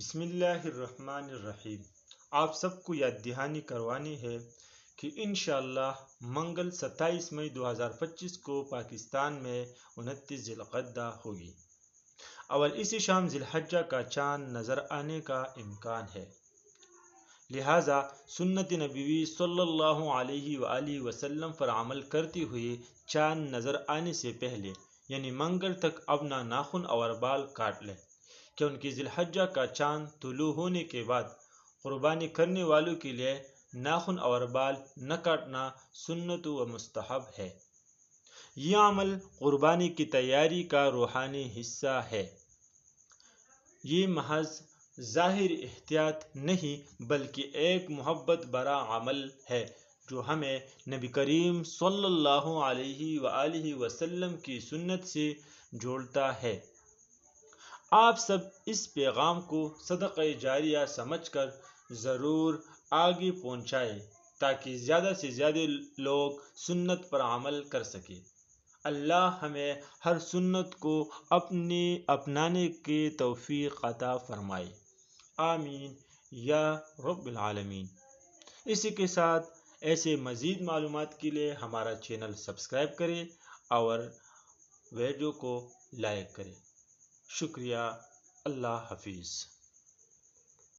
بسم اللہ الرحمن الرحیم۔ آپ سب کو یاد دہانی کروانی ہے کہ انشاءاللہ منگل 27 مئی 2025 کو پاکستان میں 29 ذی القعدہ ہوگی اور اسی شام ذی الحجہ کا چاند نظر آنے کا امکان ہے، لہذا سنت نبوی صلی اللہ علیہ وآلہ وسلم پر عمل کرتے ہوئے چاند نظر آنے سے پہلے یعنی منگل تک اپنا ناخن اور بال کاٹ لیں، کیونکہ ذی الحجہ کا چاند طلوع ہونے کے بعد قربانی کرنے والوں کے لیے ناخن اور بال نہ کاٹنا سنت و مستحب ہے۔ یہ عمل قربانی کی تیاری کا روحانی حصہ ہے۔ یہ محض ظاہر احتیاط نہیں بلکہ ایک محبت بھرا عمل ہے جو ہمیں نبی کریم صلی اللہ علیہ وآلہ وسلم کی سنت سے جوڑتا ہے۔ آپ سب اس پیغام کو صدقہ جاریہ سمجھ کر ضرور آگے پہنچائیں تاکہ زیادہ سے زیادہ لوگ سنت پر عمل کر سکیں۔ اللہ ہمیں ہر سنت کو اپنانے کی توفیق عطا فرمائے، آمین یا رب العالمین۔ اسی کے ساتھ ایسے مزید معلومات کے لیے ہمارا چینل سبسکرائب کریں اور ویڈیو کو لائک کریں۔ شکریہ۔ اللہ حافظ۔